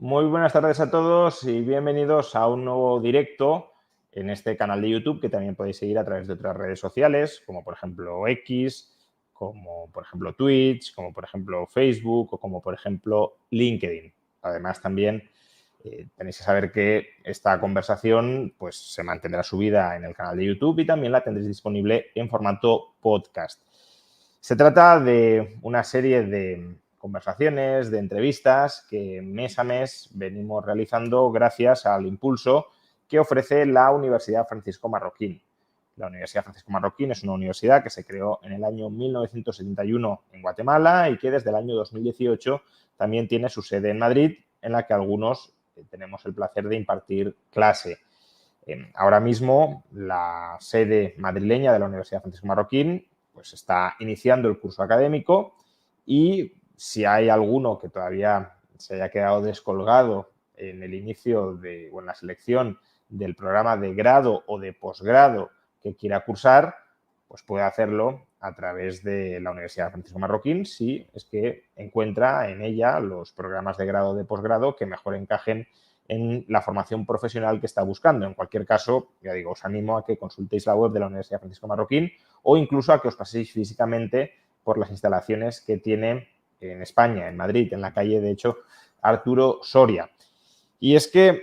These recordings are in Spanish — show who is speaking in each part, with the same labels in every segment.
Speaker 1: Muy buenas tardes a todos y bienvenidos a un nuevo directo en este canal de YouTube que también podéis seguir a través de otras redes sociales, como por ejemplo X, como por ejemplo Twitch, como por ejemplo Facebook o como por ejemplo LinkedIn. Además también tenéis que saber que esta conversación pues, se mantendrá subida en el canal de YouTube y también la tendréis disponible en formato podcast. Se trata de una serie de conversaciones, de entrevistas que mes a mes venimos realizando gracias al impulso que ofrece la Universidad Francisco Marroquín. La Universidad Francisco Marroquín es una universidad que se creó en el año 1971 en Guatemala y que desde el año 2018 también tiene su sede en Madrid, en la que algunos tenemos el placer de impartir clase. Ahora mismo la sede madrileña de la Universidad Francisco Marroquín pues está iniciando el curso académico y si hay alguno que todavía se haya quedado descolgado en el inicio o en la selección del programa de grado o de posgrado que quiera cursar, pues puede hacerlo a través de la Universidad Francisco Marroquín si es que encuentra en ella los programas de grado o de posgrado que mejor encajen en la formación profesional que está buscando. En cualquier caso, ya digo, os animo a que consultéis la web de la Universidad Francisco Marroquín o incluso a que os paséis físicamente por las instalaciones que tiene en España, en Madrid, en la calle, de hecho, Arturo Soria. Y es que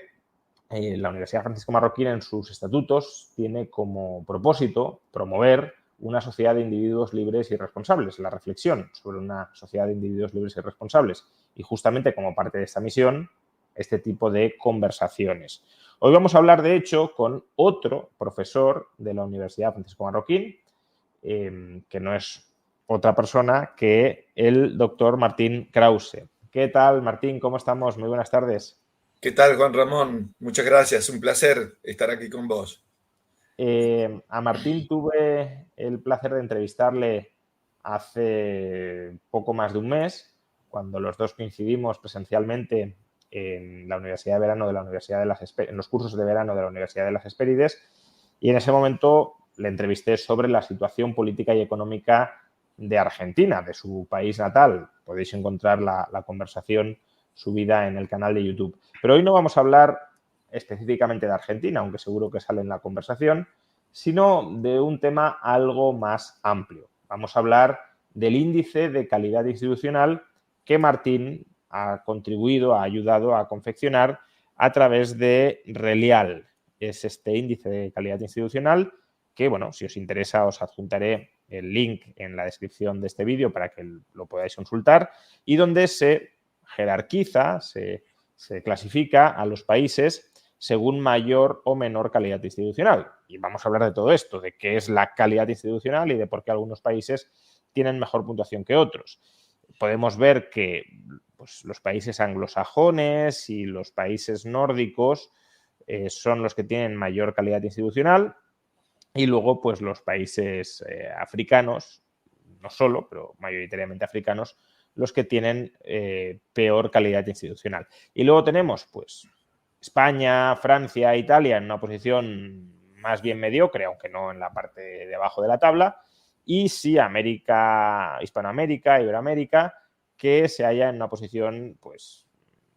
Speaker 1: la Universidad Francisco Marroquín en sus estatutos tiene como propósito promover una sociedad de individuos libres y responsables, la reflexión sobre una sociedad de individuos libres y responsables. Y justamente como parte de esta misión, este tipo de conversaciones. Hoy vamos a hablar, de hecho, con otro profesor de la Universidad Francisco Marroquín, que no es otra persona que el doctor Martín Krause. ¿Qué tal, Martín? ¿Cómo estamos? Muy buenas tardes.
Speaker 2: ¿Qué tal, Juan Ramón? Muchas gracias. Un placer estar aquí con vos.
Speaker 1: A Martín tuve el placer de entrevistarle hace poco más de un mes, cuando los dos coincidimos presencialmente en la Universidad de Verano de la Universidad de en los cursos de verano de la Universidad de las Hespérides, y en ese momento le entrevisté sobre la situación política y económica de Argentina, de su país natal. Podéis encontrar la conversación subida en el canal de YouTube. Pero hoy no vamos a hablar específicamente de Argentina, aunque seguro que sale en la conversación, sino de un tema algo más amplio. Vamos a hablar del índice de calidad institucional que Martín ha contribuido, ha ayudado a confeccionar a través de Relial. Es este índice de calidad institucional que, bueno, si os interesa os adjuntaré el link en la descripción de este vídeo para que lo podáis consultar, y donde se jerarquiza, se clasifica a los países según mayor o menor calidad institucional. Y vamos a hablar de todo esto, de qué es la calidad institucional y de por qué algunos países tienen mejor puntuación que otros. Podemos ver que pues, los países anglosajones y los países nórdicos son los que tienen mayor calidad institucional, y luego pues los países africanos, no solo, pero mayoritariamente africanos, los que tienen peor calidad institucional. Y luego tenemos pues España, Francia, Italia en una posición más bien mediocre, aunque no en la parte de abajo de la tabla, y sí América, Hispanoamérica, Iberoamérica, que se halla en una posición pues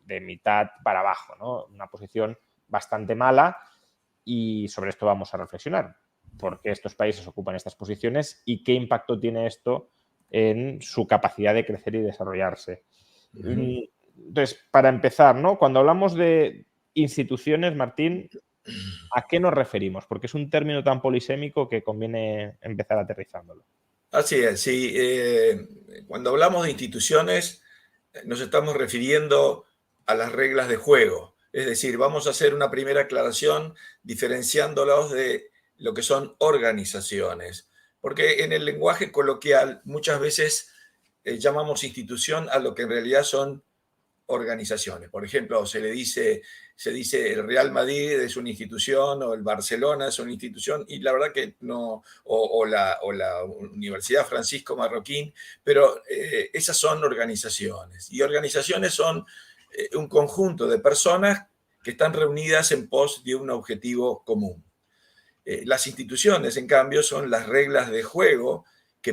Speaker 1: de mitad para abajo, ¿no? Una posición bastante mala, y sobre esto vamos a reflexionar. ¿Por qué estos países ocupan estas posiciones y qué impacto tiene esto en su capacidad de crecer y desarrollarse? Entonces, para empezar, ¿no? Cuando hablamos de instituciones, Martín, ¿a qué nos referimos? Porque es un término tan polisémico que conviene empezar aterrizándolo.
Speaker 2: Así es, sí. Cuando hablamos de instituciones, nos estamos refiriendo a las reglas de juego. Es decir, vamos a hacer una primera aclaración diferenciándolos de lo que son organizaciones. Porque en el lenguaje coloquial muchas veces llamamos institución a lo que en realidad son organizaciones. Por ejemplo, se dice el Real Madrid es una institución o el Barcelona es una institución, y la verdad que no, o la Universidad Francisco Marroquín, pero esas son organizaciones. Y organizaciones son un conjunto de personas que están reunidas en pos de un objetivo común. Las instituciones, en cambio, son las reglas de juego que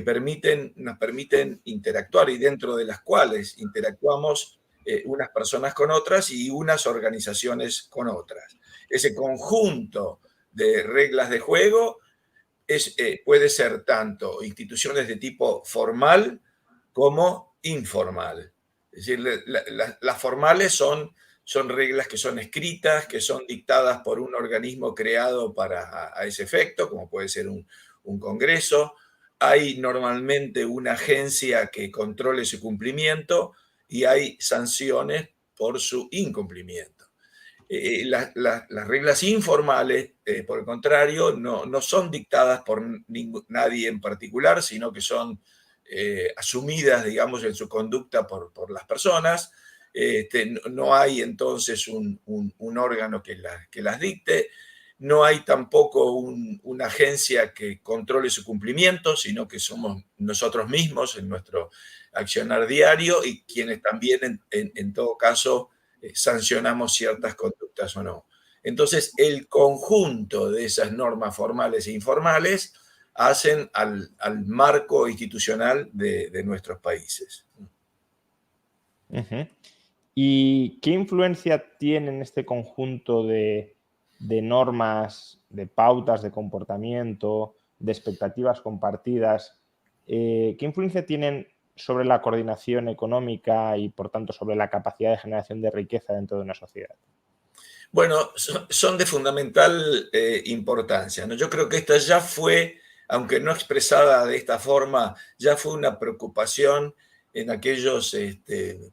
Speaker 2: nos permiten interactuar y dentro de las cuales interactuamos unas personas con otras y unas organizaciones con otras. Ese conjunto de reglas de juego puede ser tanto instituciones de tipo formal como informal. Es decir, las formales son reglas que son escritas, que son dictadas por un organismo creado para a ese efecto, como puede ser un congreso. Hay normalmente una agencia que controle su cumplimiento y hay sanciones por su incumplimiento. Las reglas informales, por el contrario, no son dictadas por nadie en particular, sino que son asumidas, digamos, en su conducta por las personas. No hay entonces un órgano que las dicte, no hay tampoco una agencia que controle su cumplimiento, sino que somos nosotros mismos en nuestro accionar diario y quienes también, en todo caso, sancionamos ciertas conductas o no. Entonces, el conjunto de esas normas formales e informales hacen al marco institucional de nuestros países.
Speaker 1: Uh-huh. ¿Y qué influencia tiene este conjunto de normas, de pautas de comportamiento, de expectativas compartidas? ¿Qué influencia tienen sobre la coordinación económica y, por tanto, sobre la capacidad de generación de riqueza dentro de una sociedad?
Speaker 2: Bueno, son de fundamental importancia, ¿no? Yo creo que esta ya fue, aunque no expresada de esta forma, ya fue una preocupación en aquellos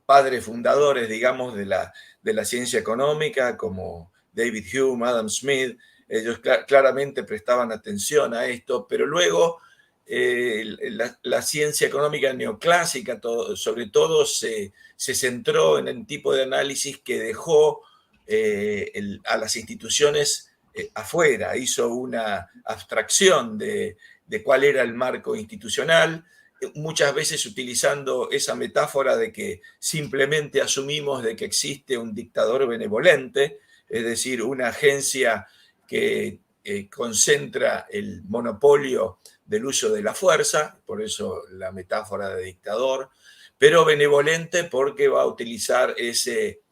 Speaker 2: padres fundadores, digamos, de la ciencia económica, como David Hume, Adam Smith. Ellos claramente prestaban atención a esto, pero luego la ciencia económica neoclásica, sobre todo, se centró en el tipo de análisis que dejó a las instituciones afuera, hizo una abstracción de cuál era el marco institucional, muchas veces utilizando esa metáfora de que simplemente asumimos de que existe un dictador benevolente, es decir, una agencia que concentra el monopolio del uso de la fuerza, por eso la metáfora de dictador, pero benevolente porque va a utilizar ese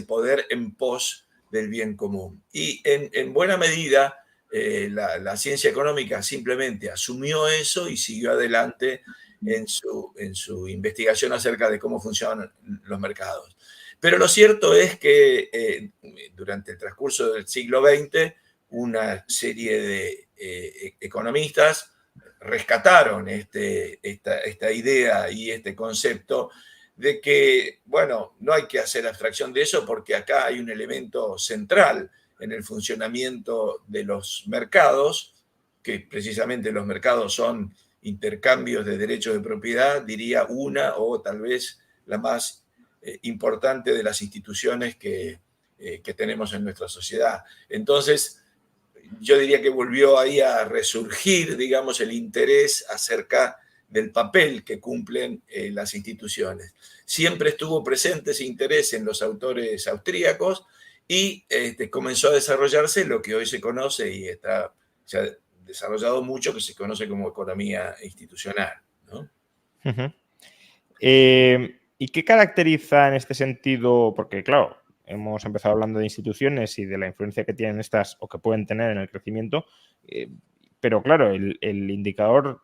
Speaker 2: poder en pos del bien común. Y en buena medida, la ciencia económica simplemente asumió eso y siguió adelante en su investigación acerca de cómo funcionan los mercados. Pero lo cierto es que durante el transcurso del siglo XX, una serie de economistas rescataron esta idea y este concepto de que, bueno, no hay que hacer abstracción de eso porque acá hay un elemento central en el funcionamiento de los mercados, que precisamente los mercados son intercambios de derechos de propiedad, diría una o tal vez la más importante de las instituciones que tenemos en nuestra sociedad. Entonces, yo diría que volvió ahí a resurgir, digamos, el interés acerca del papel que cumplen las instituciones. Siempre estuvo presente ese interés en los autores austríacos y comenzó a desarrollarse lo que hoy se conoce y se ha desarrollado mucho, que se conoce como economía institucional, ¿no?
Speaker 1: Uh-huh. ¿Y qué caracteriza en este sentido? Porque, claro, hemos empezado hablando de instituciones y de la influencia que tienen estas o que pueden tener en el crecimiento, pero claro, el indicador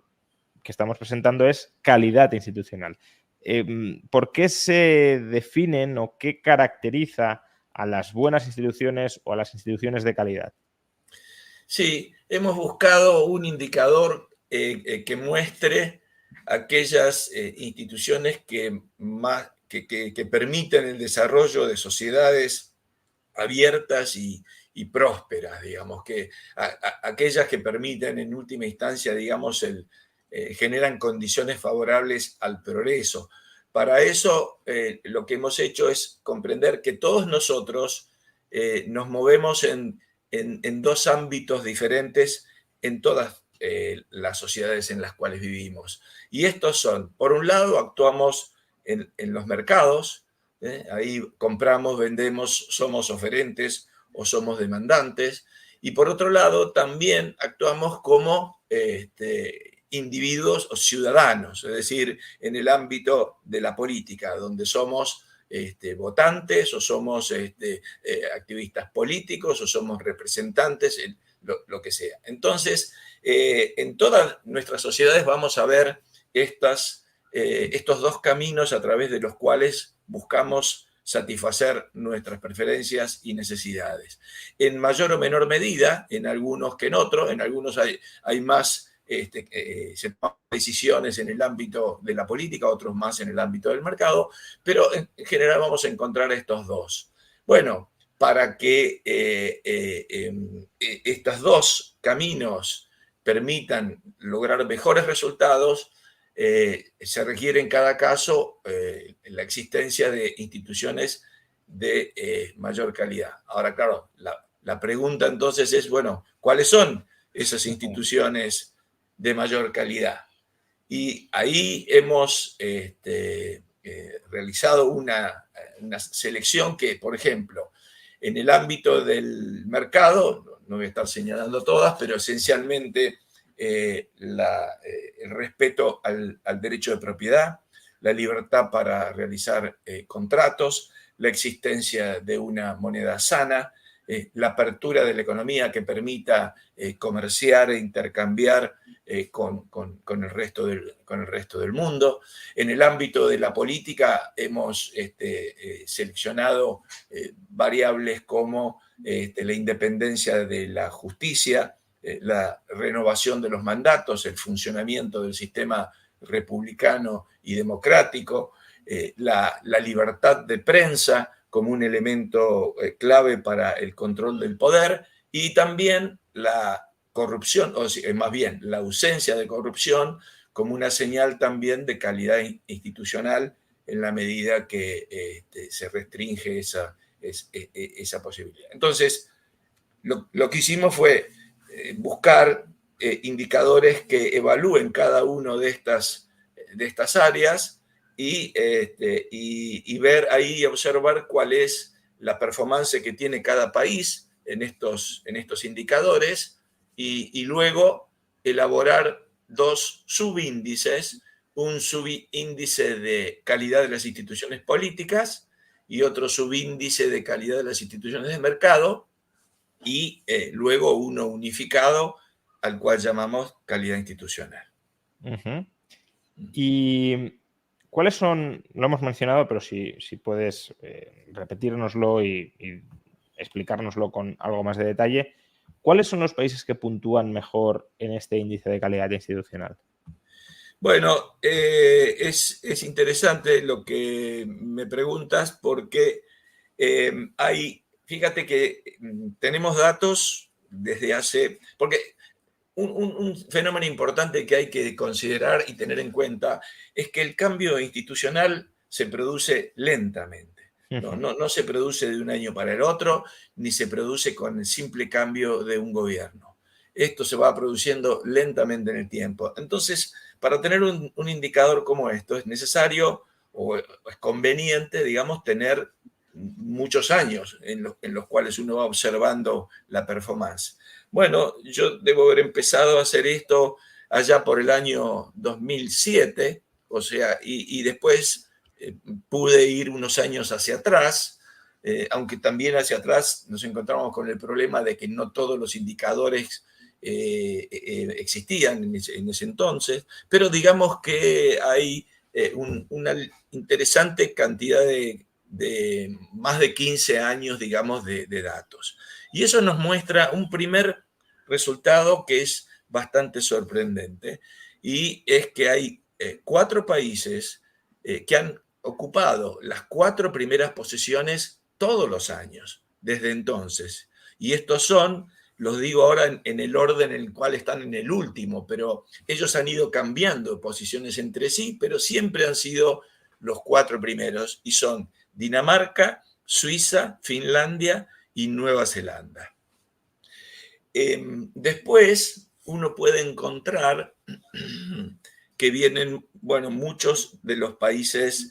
Speaker 1: que estamos presentando es calidad institucional. ¿Por qué se definen o qué caracteriza a las buenas instituciones o a las instituciones de calidad?
Speaker 2: Sí, hemos buscado un indicador que muestre aquellas instituciones que permiten el desarrollo de sociedades abiertas y prósperas, digamos, aquellas que permiten en última instancia, digamos, generan condiciones favorables al progreso. Para eso, lo que hemos hecho es comprender que todos nosotros nos movemos en dos ámbitos diferentes en todas las sociedades en las cuales vivimos. Y estos son, por un lado, actuamos en los mercados, ahí compramos, vendemos, somos oferentes o somos demandantes. Y por otro lado, también actuamos como individuos o ciudadanos, es decir, en el ámbito de la política, donde somos votantes, o somos activistas políticos, o somos representantes, lo que sea. Entonces, en todas nuestras sociedades vamos a ver estos dos caminos a través de los cuales buscamos satisfacer nuestras preferencias y necesidades. En mayor o menor medida, en algunos que en otros, en algunos hay más se toman decisiones en el ámbito de la política, otros más en el ámbito del mercado, pero en general vamos a encontrar estos dos. Bueno, para que estos dos caminos permitan lograr mejores resultados, se requiere en cada caso la existencia de instituciones de mayor calidad. Ahora, claro, la pregunta entonces es, bueno, ¿cuáles son esas instituciones de mayor calidad? Y ahí hemos realizado una selección que, por ejemplo, en el ámbito del mercado, no voy a estar señalando todas, pero esencialmente el respeto al derecho de propiedad, la libertad para realizar contratos, la existencia de una moneda sana, la apertura de la economía que permita comerciar e intercambiar con el resto del mundo. En el ámbito de la política hemos seleccionado variables como la independencia de la justicia, la renovación de los mandatos, el funcionamiento del sistema republicano y democrático, la libertad de prensa como un elemento clave para el control del poder, y también la corrupción, o más bien la ausencia de corrupción, como una señal también de calidad institucional en la medida que se restringe esa posibilidad. Entonces, lo que hicimos fue buscar indicadores que evalúen cada uno de estas áreas y ver ahí, observar cuál es la performance que tiene cada país en estos indicadores, y luego elaborar dos subíndices, un subíndice de calidad de las instituciones políticas y otro subíndice de calidad de las instituciones de mercado, y luego uno unificado al cual llamamos calidad institucional.
Speaker 1: Uh-huh. ¿Y cuáles son, lo hemos mencionado, pero si puedes repetírnoslo y explicárnoslo con algo más de detalle, ¿cuáles son los países que puntúan mejor en este índice de calidad institucional?
Speaker 2: Bueno, es interesante lo que me preguntas, porque fíjate que tenemos datos desde hace, porque un fenómeno importante que hay que considerar y tener en cuenta es que el cambio institucional se produce lentamente. No se produce de un año para el otro, ni se produce con el simple cambio de un gobierno. Esto se va produciendo lentamente en el tiempo. Entonces, para tener un indicador como esto, es necesario o es conveniente, digamos, tener muchos años en los cuales uno va observando la performance. Bueno, yo debo haber empezado a hacer esto allá por el año 2007, o sea, y después pude ir unos años hacia atrás, aunque también hacia atrás nos encontramos con el problema de que no todos los indicadores existían en ese entonces, pero digamos que hay una interesante cantidad de más de 15 años, digamos, de datos. Y eso nos muestra un primer resultado que es bastante sorprendente, y es que hay 4 países que han ocupado las 4 primeras posiciones todos los años, desde entonces. Y estos son, los digo ahora en el orden en el cual están en el último, pero ellos han ido cambiando posiciones entre sí, pero siempre han sido los 4 primeros, y son Dinamarca, Suiza, Finlandia y Nueva Zelanda. Después uno puede encontrar que vienen, bueno, muchos de los países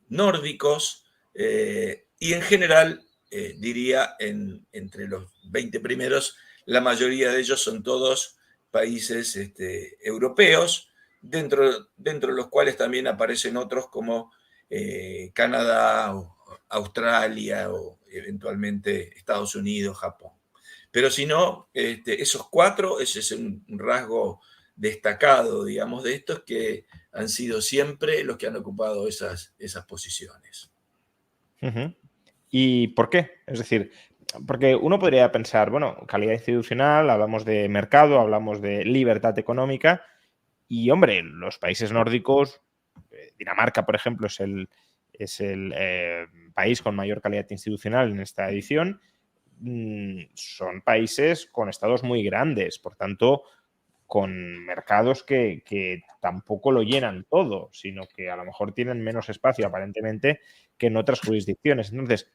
Speaker 2: nórdicos, y en general, diría, entre los 20 primeros, la mayoría de ellos son todos países europeos, dentro de los cuales también aparecen otros como Canadá, o Australia o eventualmente Estados Unidos, Japón. Pero si no, esos cuatro, ese es un rasgo destacado, digamos, de estos que han sido siempre los que han ocupado esas posiciones.
Speaker 1: Uh-huh. ¿Y por qué? Es decir, porque uno podría pensar, bueno, calidad institucional, hablamos de mercado, hablamos de libertad económica y, hombre, los países nórdicos, Dinamarca, por ejemplo, es el país con mayor calidad institucional en esta edición. Son países con estados muy grandes, por tanto, con mercados que tampoco lo llenan todo, sino que a lo mejor tienen menos espacio aparentemente que en otras jurisdicciones. Entonces,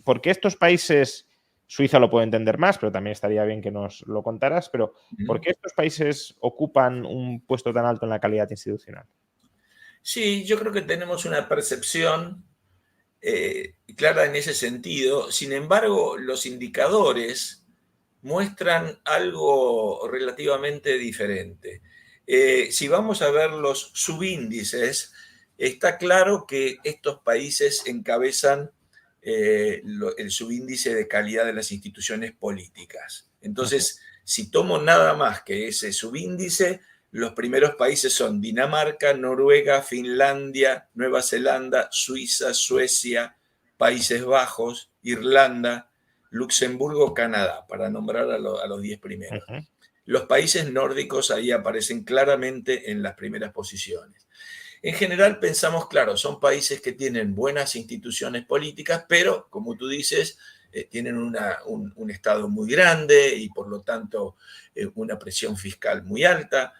Speaker 1: ¿por qué estos países, Suiza lo puedo entender más, pero también estaría bien que nos lo contaras, pero ¿por qué estos países ocupan un puesto tan alto en la calidad institucional?
Speaker 2: Sí, yo creo que tenemos una percepción clara en ese sentido. Sin embargo, los indicadores muestran algo relativamente diferente. Si vamos a ver los subíndices, está claro que estos países encabezan el subíndice de calidad de las instituciones políticas. Entonces, si tomo nada más que ese subíndice, los primeros países son Dinamarca, Noruega, Finlandia, Nueva Zelanda, Suiza, Suecia, Países Bajos, Irlanda, Luxemburgo, Canadá, para nombrar a los 10 primeros.
Speaker 1: Uh-huh.
Speaker 2: Los países nórdicos ahí aparecen claramente en las primeras posiciones. En general pensamos, claro, son países que tienen buenas instituciones políticas, pero, como tú dices, tienen un Estado muy grande y por lo tanto una presión fiscal muy alta.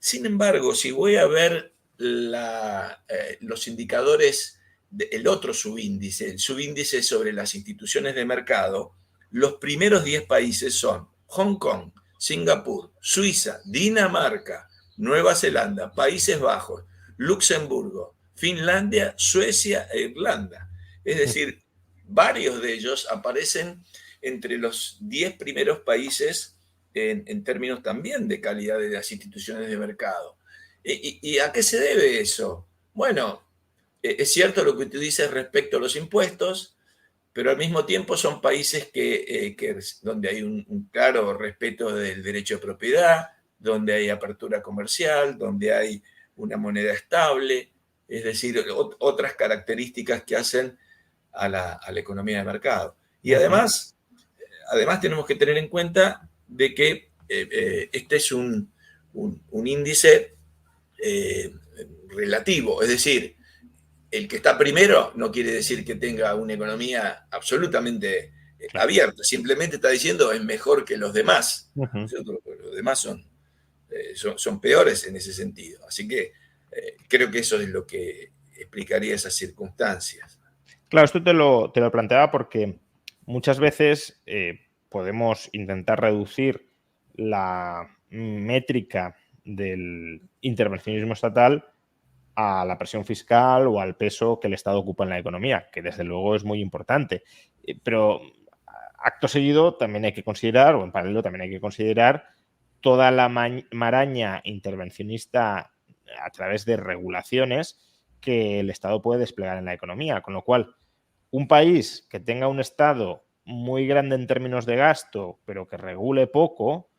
Speaker 2: Sin embargo, si voy a ver los indicadores del otro subíndice, el subíndice sobre las instituciones de mercado, los primeros 10 países son Hong Kong, Singapur, Suiza, Dinamarca, Nueva Zelanda, Países Bajos, Luxemburgo, Finlandia, Suecia e Irlanda. Es decir, varios de ellos aparecen entre los 10 primeros países en términos también de calidad de las instituciones de mercado. ¿Y a qué se debe eso? Bueno, es cierto lo que tú dices respecto a los impuestos, pero al mismo tiempo son países donde hay un claro respeto del derecho de propiedad, donde hay apertura comercial, donde hay una moneda estable, es decir, otras características que hacen a la economía de mercado. Y además tenemos que tener en cuenta de que este es un índice relativo, es decir, el que está primero no quiere decir que tenga una economía absolutamente abierta, simplemente está diciendo es mejor que los demás.
Speaker 1: Uh-huh.
Speaker 2: Los demás son peores en ese sentido. Así que creo que eso es lo que explicaría esas circunstancias.
Speaker 1: Claro, esto te lo planteaba porque muchas veces podemos intentar reducir la métrica del intervencionismo estatal a la presión fiscal o al peso que el Estado ocupa en la economía, que desde luego es muy importante. Pero acto seguido también hay que considerar, o en paralelo también hay que considerar, toda la maraña intervencionista a través de regulaciones que el Estado puede desplegar en la economía. Con lo cual, un país que tenga un Estado muy grande en términos de gasto, pero que regule poco,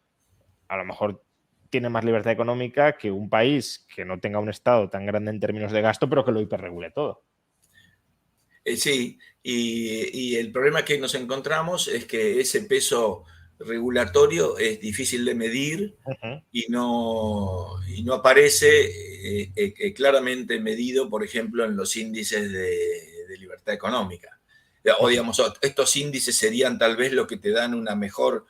Speaker 1: a lo mejor tiene más libertad económica que un país que no tenga un Estado tan grande en términos de gasto, pero que lo hiperregule todo.
Speaker 2: Sí, y el problema que nos encontramos es que ese peso regulatorio es difícil de medir y no aparece claramente medido, por ejemplo, en los índices de libertad económica. O digamos, estos índices serían tal vez lo que te dan una mejor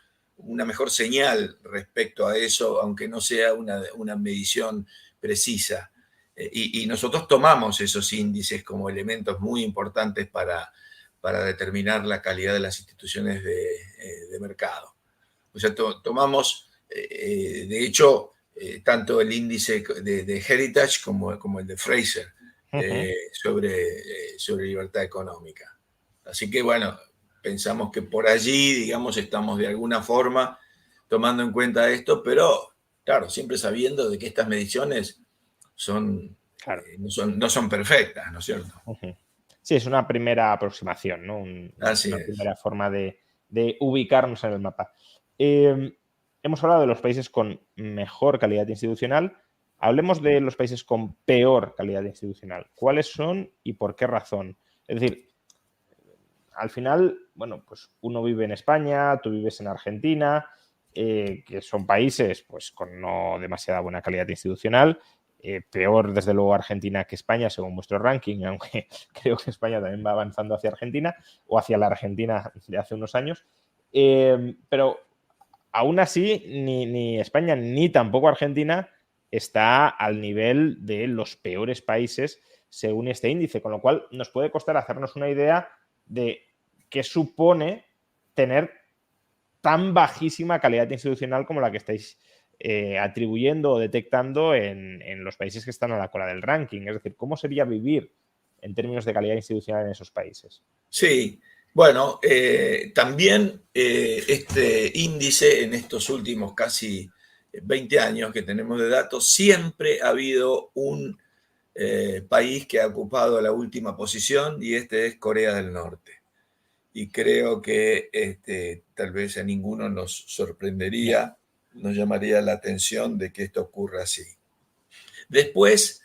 Speaker 2: señal respecto a eso, aunque no sea una medición precisa. Y nosotros tomamos esos índices como elementos muy importantes para determinar la calidad de las instituciones de mercado. O sea, tomamos, de hecho, tanto el índice de Heritage como el de Fraser sobre libertad económica. Así que, bueno, pensamos que por allí, digamos, estamos de alguna forma tomando en cuenta esto, pero, claro, siempre sabiendo de que estas mediciones son
Speaker 1: Claro.
Speaker 2: No son perfectas, ¿no es cierto?
Speaker 1: Ujú. Sí, es una primera aproximación, ¿no?
Speaker 2: Así
Speaker 1: Una
Speaker 2: es.
Speaker 1: primera forma de ubicarnos en el mapa. Eh, Hemos hablado de los países con mejor calidad institucional. Hablemos de los países con peor calidad institucional. ¿Cuáles son y por qué razón? Es decir, al final, bueno, pues uno vive en España, tú vives en Argentina, que son países pues con no demasiada buena calidad institucional. Peor, desde luego, Argentina que España, según vuestro ranking, aunque creo que España también va avanzando hacia Argentina o hacia la Argentina de hace unos años. Pero aún así, ni España ni tampoco Argentina está al nivel de los peores países según este índice, con lo cual nos puede costar hacernos una idea de qué supone tener tan bajísima calidad institucional como la que estáis atribuyendo o detectando en los países que están a la cola del ranking. Es decir, ¿cómo sería vivir en términos de calidad institucional en esos países?
Speaker 2: Sí, bueno, también este índice en estos últimos casi 20 años que tenemos de datos, siempre ha habido un país que ha ocupado la última posición y este es Corea del Norte. Y creo que tal vez a ninguno nos sorprendería, nos llamaría la atención de que esto ocurra así. Después,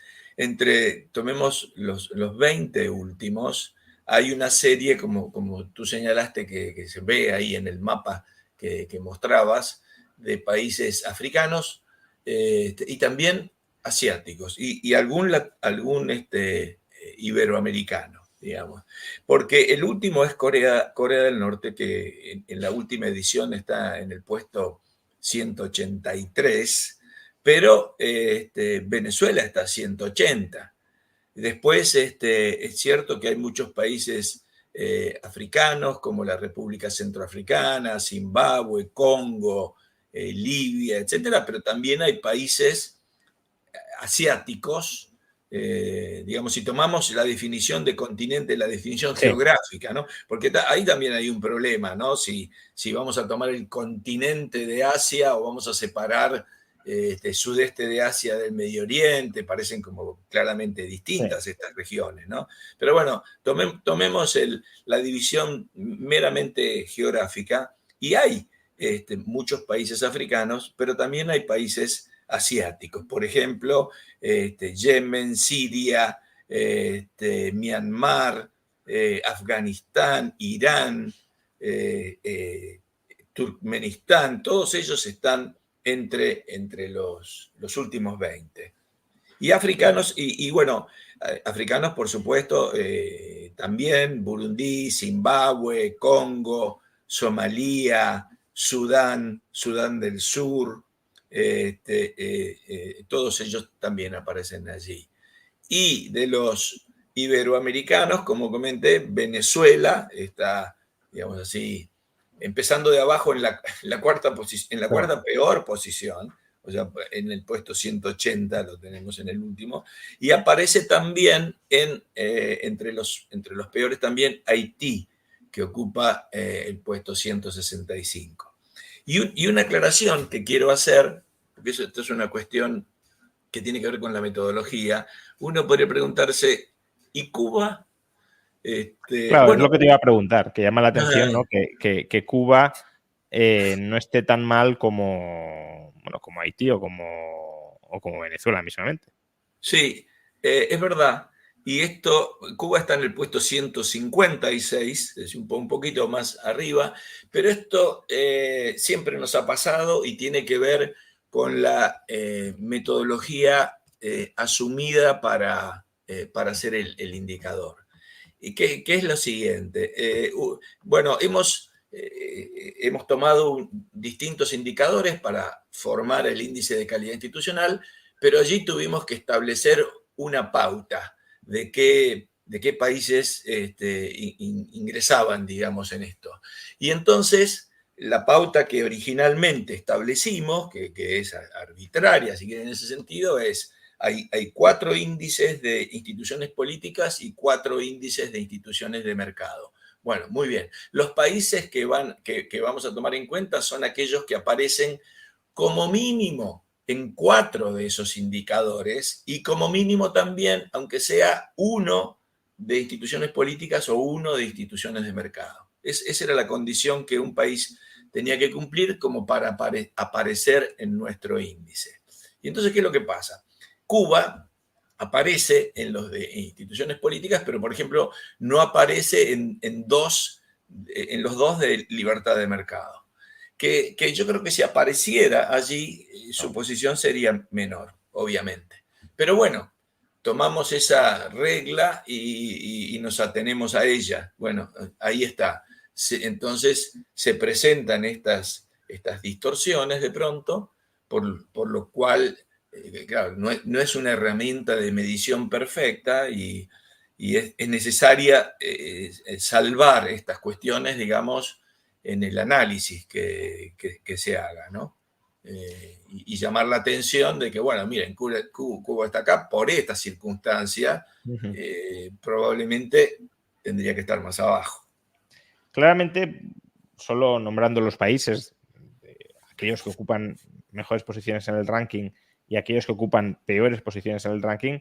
Speaker 2: tomemos los 20 últimos, hay una serie, como tú señalaste, que se ve ahí en el mapa que mostrabas, de países africanos y también asiáticos, y algún iberoamericano, digamos. Porque el último es Corea del Norte, que en la última edición está en el puesto 183, pero Venezuela está a 180. Después es cierto que hay muchos países africanos como la República Centroafricana, Zimbabue, Congo, Libia, etcétera, pero también hay países asiáticos, digamos, si tomamos la definición de continente, la definición
Speaker 1: Sí,
Speaker 2: geográfica, ¿no? Porque ahí también hay un problema, ¿no? Si vamos a tomar el continente de Asia o vamos a separar sudeste de Asia del Medio Oriente, parecen como claramente
Speaker 1: sí,
Speaker 2: distintas estas regiones, ¿no? Pero bueno, tomemos la división meramente geográfica y hay muchos países africanos, pero también hay países asiáticos. Por ejemplo, Yemen, Siria, Myanmar, Afganistán, Irán, Turkmenistán, todos ellos están entre los últimos 20. Y africanos, bueno, africanos por supuesto, también Burundi, Zimbabue, Congo, Somalia, Sudán del Sur, todos ellos también aparecen allí. Y de los iberoamericanos, como comenté, Venezuela está, digamos así, empezando de abajo en la
Speaker 1: sí.
Speaker 2: cuarta peor posición, o sea, en el puesto 180 lo tenemos en el último, y aparece también entre los peores también Haití, que ocupa el puesto 165. Y una aclaración que quiero hacer, porque esto es una cuestión que tiene que ver con la metodología, uno podría preguntarse, ¿y Cuba?
Speaker 1: Claro, es
Speaker 2: Bueno,
Speaker 1: lo que te iba a preguntar, que llama la atención, ¿no? Que Cuba no esté tan mal como, bueno, como Haití o como Venezuela mismamente.
Speaker 2: sí, es verdad. Y Cuba está en el puesto 156, es decir, un poquito más arriba, pero esto siempre nos ha pasado y tiene que ver con la metodología asumida para hacer el indicador. ¿Y qué es lo siguiente? Bueno, hemos tomado distintos indicadores para formar el índice de calidad institucional, pero allí tuvimos que establecer una pauta de qué países ingresaban, digamos, en esto. Y entonces, la pauta que originalmente establecimos, que es arbitraria, si quieren, en ese sentido, hay 4 índices de instituciones políticas y 4 índices de instituciones de mercado. Bueno, muy bien. Los países que vamos a tomar en cuenta son aquellos que aparecen como mínimo en 4 de esos indicadores y como mínimo también, aunque sea uno de instituciones políticas o uno de instituciones de mercado. Esa era la condición que un país tenía que cumplir como para aparecer en nuestro índice. Y entonces, ¿qué es lo que pasa? Cuba aparece en los de instituciones políticas, pero por ejemplo no aparece en los dos de libertad de mercado. Que yo creo que si apareciera allí, su posición sería menor, obviamente. Pero bueno, tomamos esa regla y nos atenemos a ella. Bueno, ahí está. Entonces se presentan estas distorsiones de pronto, por lo cual, claro, no es una herramienta de medición perfecta y es necesaria salvar estas cuestiones, digamos, en el análisis que se haga, ¿no? Y llamar la atención de que, bueno, miren, Cuba está acá por esta circunstancia, probablemente tendría que estar más abajo.
Speaker 1: Claramente, solo nombrando los países, aquellos que ocupan mejores posiciones en el ranking y aquellos que ocupan peores posiciones en el ranking,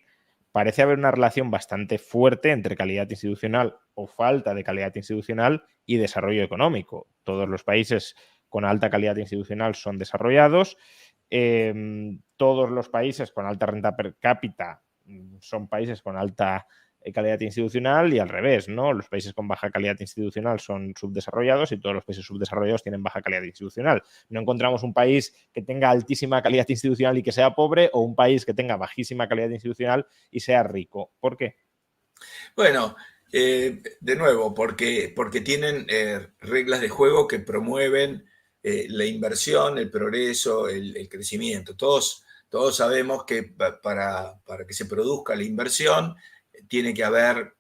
Speaker 1: parece haber una relación bastante fuerte entre calidad institucional o falta de calidad institucional y desarrollo económico. Todos los países con alta calidad institucional son desarrollados. Todos los países con alta renta per cápita son países con alta calidad institucional y al revés, ¿no? Los países con baja calidad institucional son subdesarrollados y todos los países subdesarrollados tienen baja calidad institucional. No encontramos un país que tenga altísima calidad institucional y que sea pobre o un país que tenga bajísima calidad institucional y sea rico. ¿Por qué?
Speaker 2: Bueno, de nuevo, porque tienen reglas de juego que promueven la inversión, el progreso, el crecimiento. Todos sabemos que para que se produzca la inversión tiene que haber,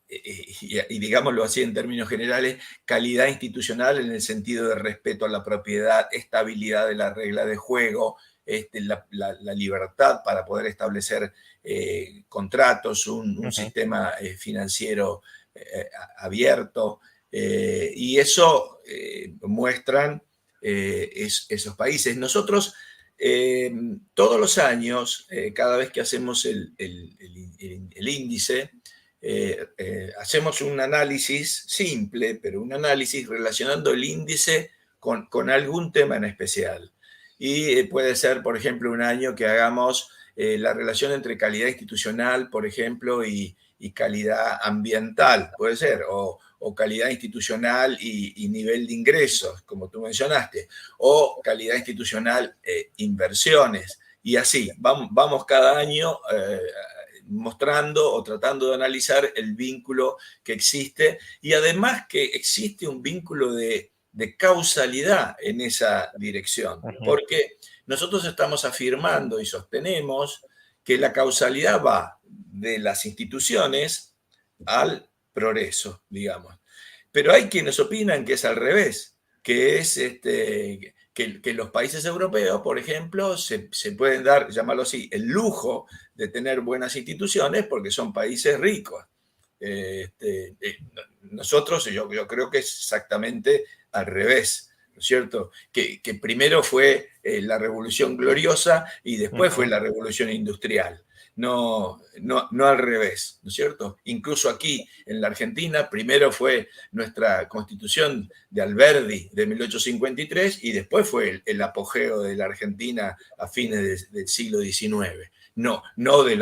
Speaker 2: y digámoslo así en términos generales, calidad institucional en el sentido de respeto a la propiedad, estabilidad de la regla de juego, la libertad para poder establecer contratos, un sistema financiero abierto, y eso muestran esos países. Nosotros todos los años, cada vez que hacemos el índice, hacemos un análisis simple, pero un análisis relacionando el índice con algún tema en especial. Y puede ser, por ejemplo, un año que hagamos la relación entre calidad institucional, por ejemplo, y calidad ambiental, puede ser, o calidad institucional y nivel de ingresos, como tú mencionaste, o calidad institucional, inversiones, y así, vamos cada año mostrando o tratando de analizar el vínculo que existe y además que existe un vínculo de causalidad en esa dirección, porque nosotros estamos afirmando y sostenemos que la causalidad va de las instituciones al progreso, digamos. Pero hay quienes opinan que es al revés, que es que los países europeos, por ejemplo, se pueden dar, llamarlo así, el lujo de tener buenas instituciones porque son países ricos. Nosotros, yo creo que es exactamente al revés, ¿no es cierto? Que primero fue la Revolución Gloriosa y después fue la Revolución Industrial. No al revés, ¿no es cierto? Incluso aquí en la Argentina, primero fue nuestra constitución de Alberdi de 1853 y después fue el apogeo de la Argentina a fines del siglo XIX. No de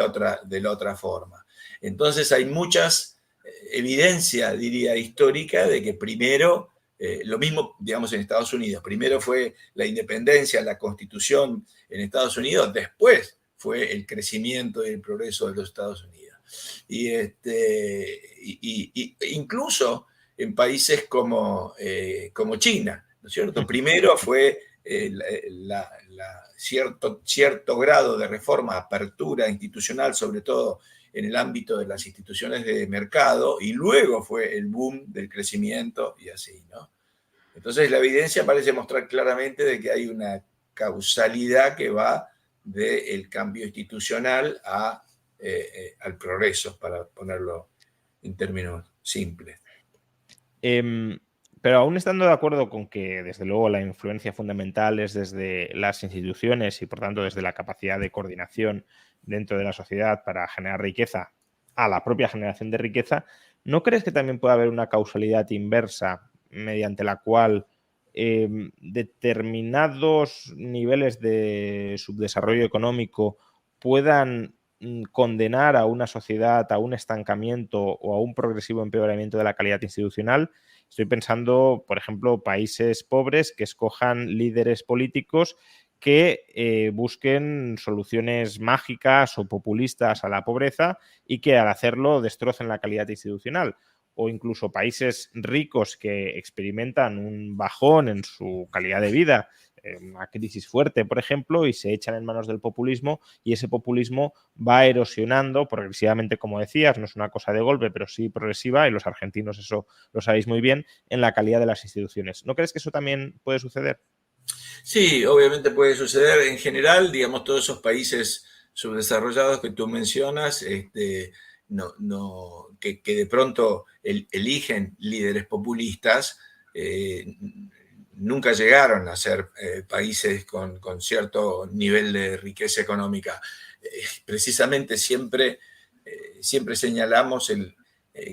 Speaker 2: la otra forma. Entonces hay muchas evidencia, diría, histórica de que primero, lo mismo, digamos, en Estados Unidos, primero fue la independencia, la constitución en Estados Unidos, después fue el crecimiento y el progreso de los Estados Unidos. Incluso en países como China, ¿no es cierto? Primero fue cierto grado de reforma, apertura institucional, sobre todo en el ámbito de las instituciones de mercado, y luego fue el boom del crecimiento y así, ¿no? Entonces la evidencia parece mostrar claramente de que hay una causalidad que va del cambio institucional al progreso, para ponerlo en términos simples.
Speaker 1: Pero aún estando de acuerdo con que, desde luego, la influencia fundamental es desde las instituciones y, por tanto, desde la capacidad de coordinación dentro de la sociedad para generar riqueza a la propia generación de riqueza, ¿no crees que también puede haber una causalidad inversa mediante la cual determinados niveles de subdesarrollo económico puedan condenar a una sociedad a un estancamiento o a un progresivo empeoramiento de la calidad institucional? Estoy pensando, por ejemplo, países pobres que escojan líderes políticos que busquen soluciones mágicas o populistas a la pobreza y que al hacerlo destrocen la calidad institucional. O incluso países ricos que experimentan un bajón en su calidad de vida, una crisis fuerte, por ejemplo, y se echan en manos del populismo, y ese populismo va erosionando progresivamente, como decías, no es una cosa de golpe, pero sí progresiva, y los argentinos eso lo sabéis muy bien, en la calidad de las instituciones. ¿No crees que eso también puede suceder?
Speaker 2: Sí, obviamente puede suceder. En general, digamos, todos esos países subdesarrollados que tú mencionas, que de pronto eligen líderes populistas, nunca llegaron a ser países con cierto nivel de riqueza económica. Precisamente siempre señalamos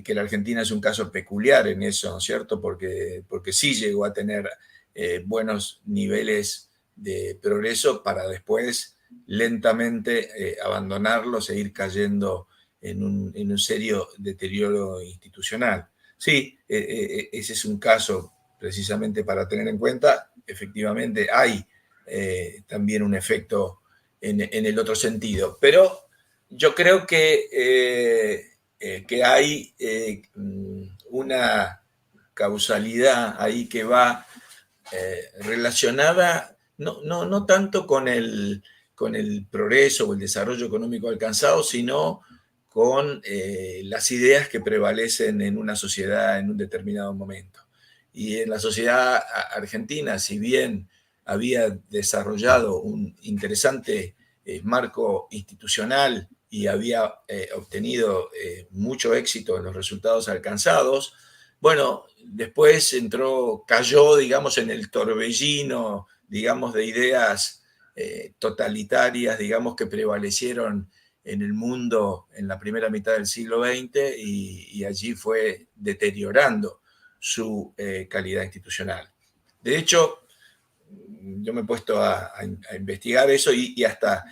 Speaker 2: que la Argentina es un caso peculiar en eso, ¿no es cierto? Porque sí llegó a tener buenos niveles de progreso para después lentamente abandonarlos e ir cayendo en un serio deterioro institucional. Sí, ese es un caso precisamente para tener en cuenta. Efectivamente, hay también un efecto en el otro sentido, pero yo creo que hay una causalidad ahí que va relacionada no tanto con el progreso o el desarrollo económico alcanzado, sino con las ideas que prevalecen en una sociedad en un determinado momento. Y en la sociedad argentina, si bien había desarrollado un interesante marco institucional y había obtenido mucho éxito en los resultados alcanzados, bueno, después cayó, digamos, en el torbellino, digamos, de ideas totalitarias, digamos, que prevalecieron en el mundo en la primera mitad del siglo XX y allí fue deteriorando su calidad institucional. De hecho, yo me he puesto a investigar eso y hasta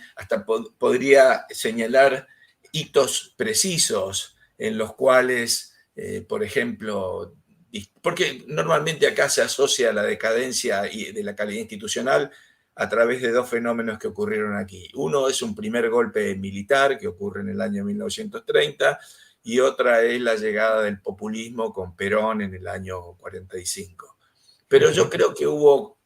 Speaker 2: podría señalar hitos precisos en los cuales, por ejemplo, porque normalmente acá se asocia la decadencia de la calidad institucional a través de dos fenómenos que ocurrieron aquí. Uno es un primer golpe militar que ocurre en el año 1930 y otra es la llegada del populismo con Perón en el año 45. Pero yo creo que hubo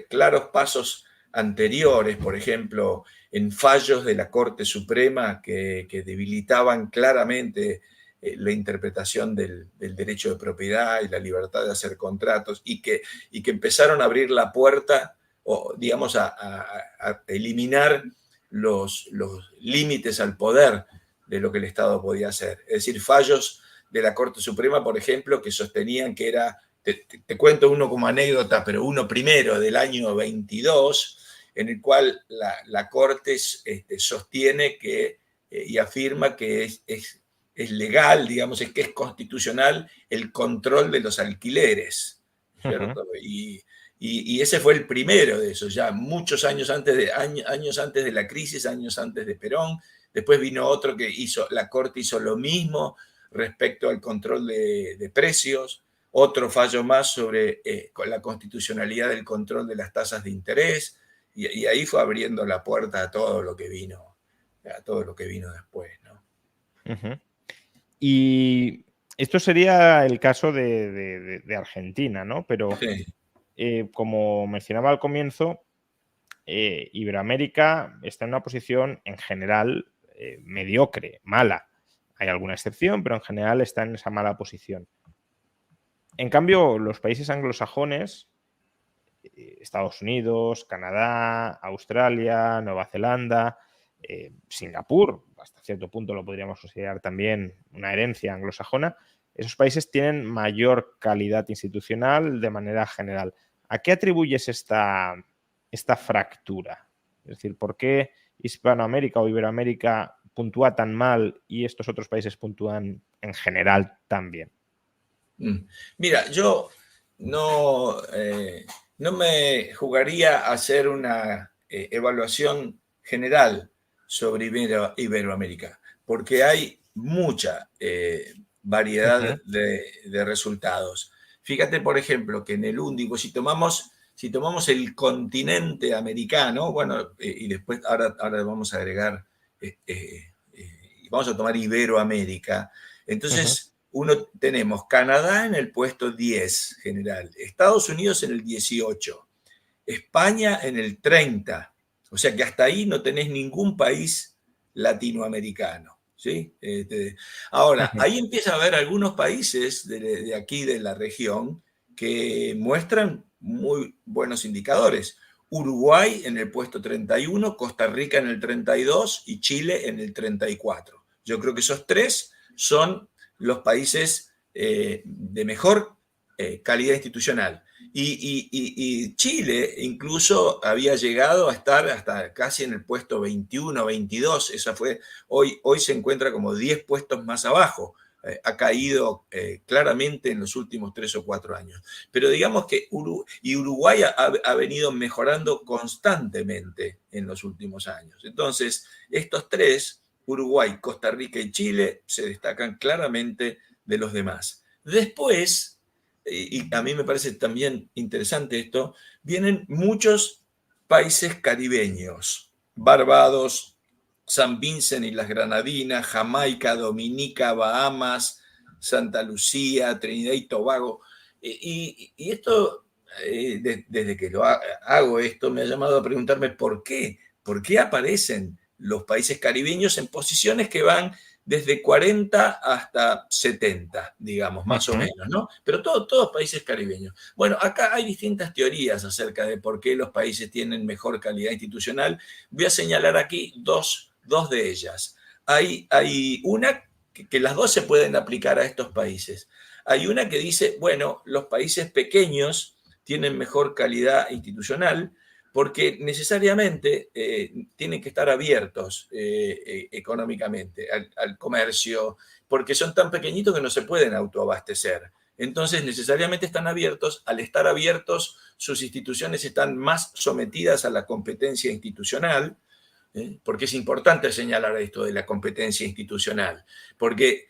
Speaker 2: claros pasos anteriores, por ejemplo, en fallos de la Corte Suprema que debilitaban claramente la interpretación del derecho de propiedad y la libertad de hacer contratos y que empezaron a abrir la puerta o, digamos, a eliminar los límites al poder de lo que el Estado podía hacer. Es decir, fallos de la Corte Suprema, por ejemplo, que sostenían que era te cuento uno como anécdota, pero uno primero del año 22, en el cual la Corte sostiene que y afirma que es legal, digamos, que es constitucional el control de los alquileres, ¿cierto? Y ese fue el primero de esos, ya muchos años antes de la crisis, años antes de Perón. Después vino otro que la Corte hizo lo mismo respecto al control de precios. Otro fallo más sobre la constitucionalidad del control de las tasas de interés, y ahí fue abriendo la puerta a todo lo que vino después, ¿no?
Speaker 1: Y esto sería el caso de Argentina, ¿no? Pero
Speaker 2: Sí.
Speaker 1: como mencionaba al comienzo, Iberoamérica está en una posición en general mediocre, mala. Hay alguna excepción, pero en general está en esa mala posición. En cambio, los países anglosajones, Estados Unidos, Canadá, Australia, Nueva Zelanda, Singapur, hasta cierto punto lo podríamos considerar también una herencia anglosajona, esos países tienen mayor calidad institucional de manera general. ¿A qué atribuyes esta fractura? Es decir, ¿por qué Hispanoamérica o Iberoamérica puntúa tan mal y estos otros países puntúan en general tan bien?
Speaker 2: Mira, yo no, no me jugaría a hacer una evaluación general sobre Iberoamérica, porque hay mucha variedad de resultados. Fíjate, por ejemplo, que en el Índico, si tomamos el continente americano, bueno, y después ahora vamos a agregar, vamos a tomar Iberoamérica, entonces tenemos Canadá en el puesto 10 general, Estados Unidos en el 18, España en el 30, o sea que hasta ahí no tenés ningún país latinoamericano. ¿Sí? Ahora, ahí empieza a haber algunos países de aquí de la región que muestran muy buenos indicadores. Uruguay en el puesto 31, Costa Rica en el 32 y Chile en el 34. Yo creo que esos tres son los países de mejor calidad institucional. Y Chile incluso había llegado a estar hasta casi en el puesto 21, 22. Esa fue, hoy se encuentra como 10 puestos más abajo. Ha caído claramente en los últimos 3 o 4 años. Pero digamos que Uruguay ha venido mejorando constantemente en los últimos años. Entonces, estos tres, Uruguay, Costa Rica y Chile, se destacan claramente de los demás. Después, y a mí me parece también interesante esto, vienen muchos países caribeños, Barbados, San Vincent y las Granadinas, Jamaica, Dominica, Bahamas, Santa Lucía, Trinidad y Tobago. Y esto, desde que lo hago esto, me ha llamado a preguntarme por qué. ¿Por qué aparecen los países caribeños en posiciones que van desde 40 hasta 70, digamos, más o menos, ¿no? Pero todos países caribeños. Bueno, acá hay distintas teorías acerca de por qué los países tienen mejor calidad institucional. Voy a señalar aquí dos de ellas. Hay una que las dos se pueden aplicar a estos países. Hay una que dice, bueno, los países pequeños tienen mejor calidad institucional porque necesariamente tienen que estar abiertos económicamente al comercio, porque son tan pequeñitos que no se pueden autoabastecer. Entonces, necesariamente están abiertos. Al estar abiertos, sus instituciones están más sometidas a la competencia institucional, porque es importante señalar esto de la competencia institucional, porque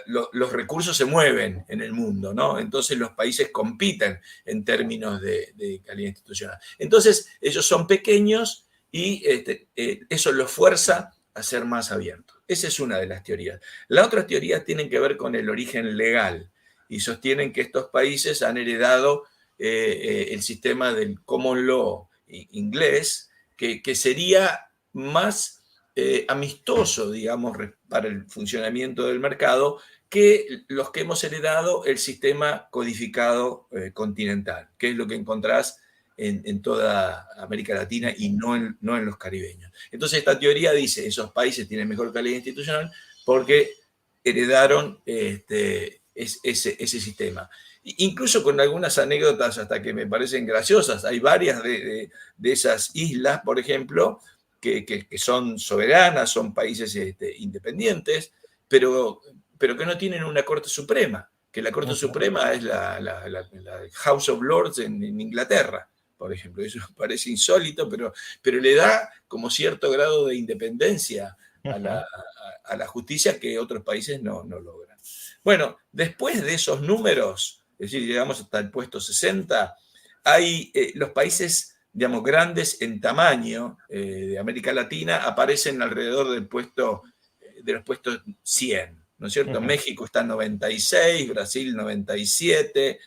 Speaker 2: los recursos se mueven en el mundo, ¿no? Entonces los países compiten en términos de calidad institucional. Entonces ellos son pequeños y eso los fuerza a ser más abiertos. Esa es una de las teorías. La otra teoría tiene que ver con el origen legal y sostienen que estos países han heredado el sistema del common law inglés, que sería más amistoso, digamos, para el funcionamiento del mercado que los que hemos heredado el sistema codificado continental, que es lo que encontrás en toda América Latina y no en los caribeños. Entonces esta teoría dice, esos países tienen mejor calidad institucional porque heredaron ese sistema. Incluso con algunas anécdotas hasta que me parecen graciosas. Hay varias de esas islas, por ejemplo, que son soberanas, son países independientes, pero que no tienen una Corte Suprema, que la Corte Suprema es la House of Lords en Inglaterra, por ejemplo. Eso parece insólito, pero le da como cierto grado de independencia a la justicia que otros países no logran. Bueno, después de esos números, es decir, llegamos hasta el puesto 60, hay los países, digamos, grandes en tamaño de América Latina aparecen alrededor de los puestos 100, ¿no es cierto? México está en 96, Brasil 97,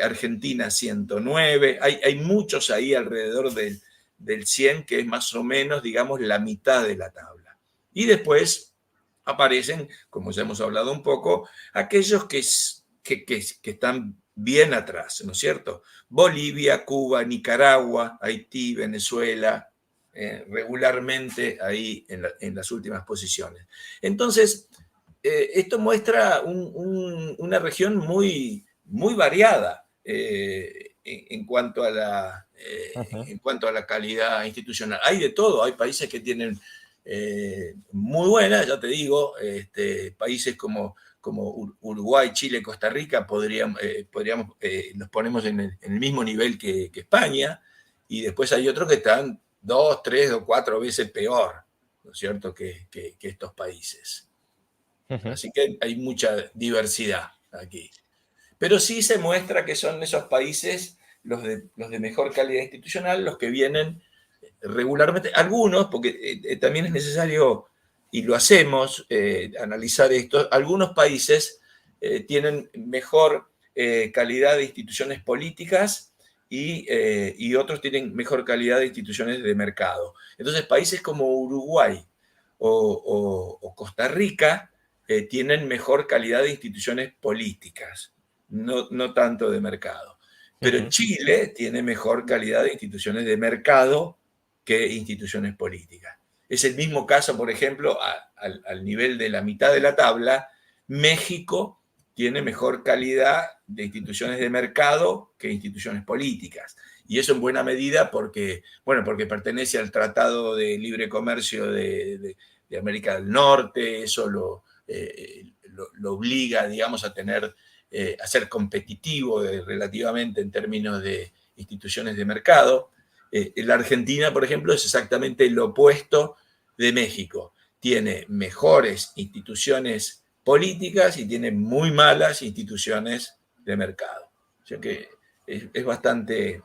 Speaker 2: Argentina 109, hay muchos ahí alrededor del 100, que es más o menos, digamos, la mitad de la tabla. Y después aparecen, como ya hemos hablado un poco, aquellos que están bien atrás, ¿no es cierto? Bolivia, Cuba, Nicaragua, Haití, Venezuela, regularmente ahí en las últimas posiciones. Entonces, esto muestra una región muy, muy variada en cuanto a la calidad institucional. Hay de todo, hay países que tienen muy buenas, ya te digo, países como Uruguay, Chile, Costa Rica, los ponemos en el mismo nivel que España, y después hay otros que están 2, 3 o 4 veces peor, ¿no es cierto?, que estos países. Así que hay mucha diversidad aquí. Pero sí se muestra que son esos países, los de mejor calidad institucional, los que vienen regularmente, algunos, porque también es necesario, y lo hacemos, analizar esto, algunos países tienen mejor calidad de instituciones políticas y otros tienen mejor calidad de instituciones de mercado. Entonces, países como Uruguay o Costa Rica tienen mejor calidad de instituciones políticas, no tanto de mercado. Pero Chile tiene mejor calidad de instituciones de mercado que instituciones políticas. Es el mismo caso, por ejemplo, al nivel de la mitad de la tabla, México tiene mejor calidad de instituciones de mercado que instituciones políticas. Y eso en buena medida porque pertenece al Tratado de Libre Comercio de América del Norte, eso lo obliga, digamos, a ser competitivo relativamente en términos de instituciones de mercado. La Argentina, por ejemplo, es exactamente lo opuesto de México. Tiene mejores instituciones políticas y tiene muy malas instituciones de mercado. O sea que es bastante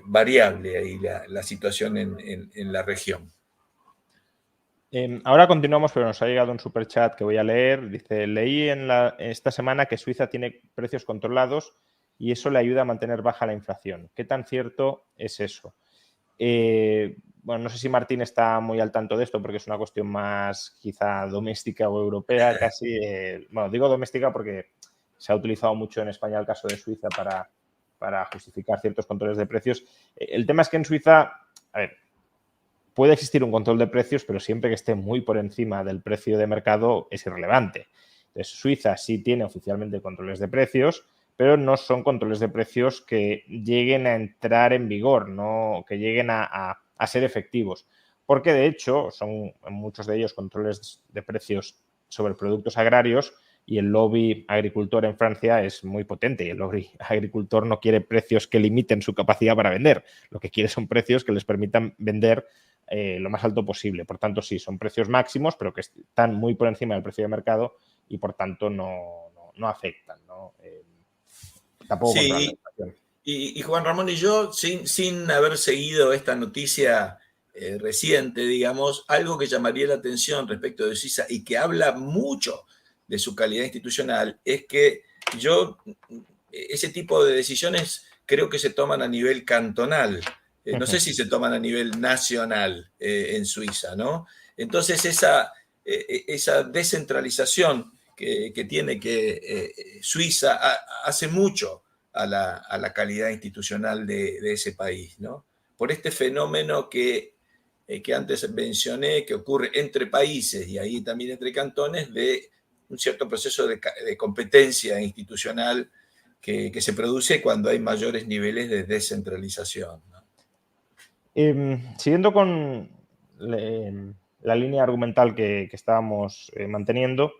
Speaker 2: variable ahí la situación en la región.
Speaker 1: Ahora continuamos, pero nos ha llegado un superchat que voy a leer. Dice, leí esta semana que Suiza tiene precios controlados y eso le ayuda a mantener baja la inflación. ¿Qué tan cierto es eso? Bueno, no sé si Martín está muy al tanto de esto porque es una cuestión más quizá doméstica o europea casi. Bueno, digo doméstica porque se ha utilizado mucho en España el caso de Suiza para justificar ciertos controles de precios. El tema es que en Suiza, a ver, puede existir un control de precios, pero siempre que esté muy por encima del precio de mercado es irrelevante. Entonces, Suiza sí tiene oficialmente controles de precios, pero no son controles de precios que lleguen a entrar en vigor, no que lleguen a ser efectivos. Porque, de hecho, son muchos de ellos controles de precios sobre productos agrarios y el lobby agricultor en Francia es muy potente y el lobby agricultor no quiere precios que limiten su capacidad para vender. Lo que quiere son precios que les permitan vender lo más alto posible. Por tanto, sí, son precios máximos, pero que están muy por encima del precio de mercado y, por tanto, no afectan, ¿no? Tampoco controlan la inflación.
Speaker 2: Y Juan Ramón y yo, sin haber seguido esta noticia reciente, digamos, algo que llamaría la atención respecto de Suiza y que habla mucho de su calidad institucional, es que ese tipo de decisiones creo que se toman a nivel cantonal. No sé si se toman a nivel nacional en Suiza, ¿no? Entonces, esa descentralización que tiene Suiza hace mucho a la calidad institucional de ese país, ¿no? Por este fenómeno que antes mencioné, que ocurre entre países y ahí también entre cantones, de un cierto proceso de competencia institucional que se produce cuando hay mayores niveles de descentralización, ¿no?
Speaker 1: Siguiendo con la línea argumental que estábamos manteniendo,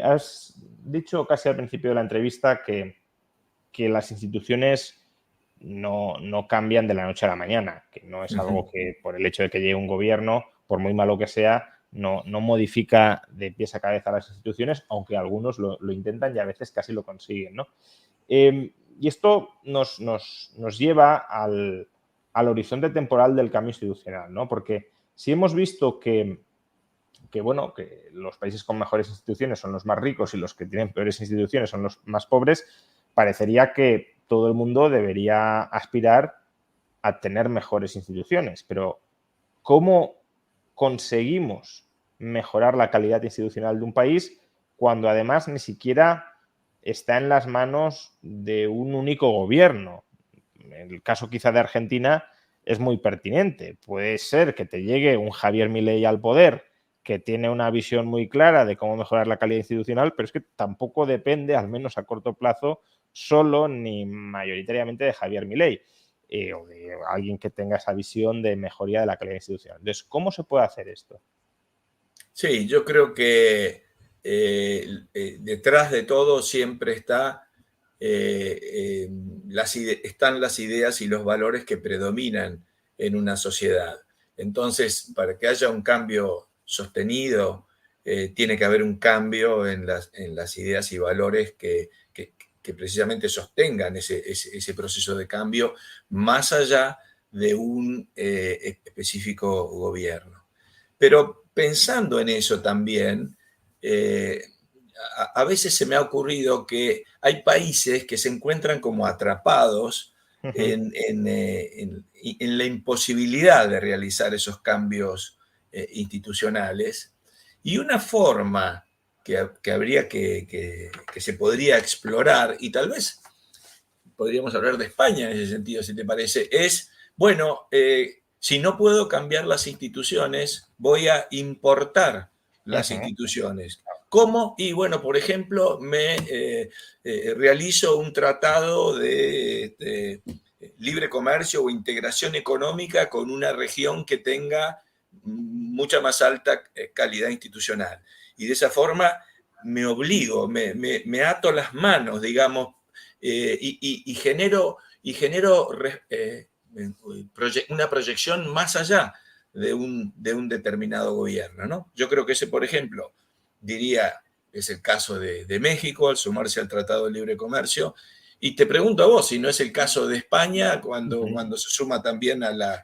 Speaker 1: has dicho casi al principio de la entrevista que las instituciones no cambian de la noche a la mañana, que no es algo que por el hecho de que llegue un gobierno, por muy malo que sea, no modifica de pies a cabeza las instituciones, aunque algunos lo intentan y a veces casi lo consiguen, ¿no? Y esto nos lleva al horizonte temporal del cambio institucional, ¿no? Porque si hemos visto que los países con mejores instituciones son los más ricos y los que tienen peores instituciones son los más pobres, parecería que todo el mundo debería aspirar a tener mejores instituciones. Pero ¿cómo conseguimos mejorar la calidad institucional de un país cuando además ni siquiera está en las manos de un único gobierno? En el caso quizá de Argentina, es muy pertinente. Puede ser que te llegue un Javier Milei al poder que tiene una visión muy clara de cómo mejorar la calidad institucional, pero es que tampoco depende, al menos a corto plazo, solo ni mayoritariamente de Javier Milei o de alguien que tenga esa visión de mejoría de la calidad institucional. Entonces, ¿cómo se puede hacer esto?
Speaker 2: Sí, yo creo que detrás de todo siempre están las ideas y los valores que predominan en una sociedad. Entonces, para que haya un cambio sostenido, tiene que haber un cambio en las ideas y valores que precisamente sostengan ese proceso de cambio más allá de un específico gobierno. Pero pensando en eso también, a veces se me ha ocurrido que hay países que se encuentran como atrapados en la imposibilidad de realizar esos cambios institucionales. Y una forma que habría que se podría explorar, y tal vez podríamos hablar de España en ese sentido, si te parece, es, bueno, si no puedo cambiar las instituciones, voy a importar las instituciones. ¿Cómo? Y bueno, por ejemplo, realizo un tratado de libre comercio o integración económica con una región que tenga mucha más alta calidad institucional. Y de esa forma me obligo, me ato las manos, digamos, y genero una proyección más allá de un determinado gobierno, ¿no? Yo creo que ese, por ejemplo, diría, es el caso de México al sumarse al Tratado de Libre Comercio. Y te pregunto a vos si no es el caso de España cuando se suma también a la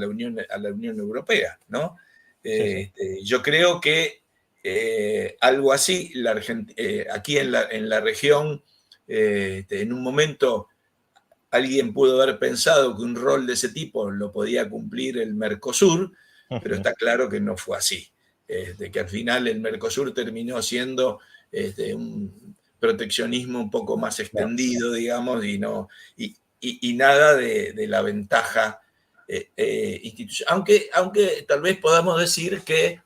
Speaker 2: Unión Europea, ¿no?
Speaker 1: Sí.
Speaker 2: Yo creo que algo así, aquí en la región, en un momento alguien pudo haber pensado que un rol de ese tipo lo podía cumplir el Mercosur, pero está claro que no fue así. Que al final el Mercosur terminó siendo un proteccionismo un poco más extendido, digamos, y nada de la ventaja institucional. Aunque tal vez podamos decir que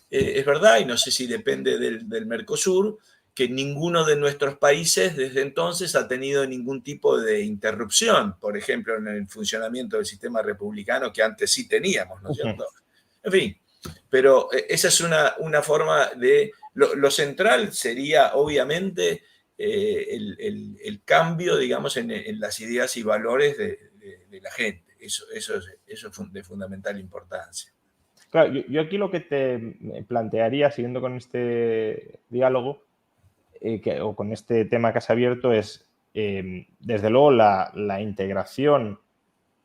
Speaker 2: es verdad, y no sé si depende del Mercosur, que ninguno de nuestros países desde entonces ha tenido ningún tipo de interrupción, por ejemplo, en el funcionamiento del sistema republicano que antes sí teníamos, ¿no es cierto? En fin, pero esa es una forma de... Lo central sería, obviamente, el cambio, digamos, en las ideas y valores de la gente. Eso es de fundamental importancia.
Speaker 1: Claro, yo aquí lo que te plantearía, siguiendo con este diálogo, o con este tema que has abierto, es, desde luego, la integración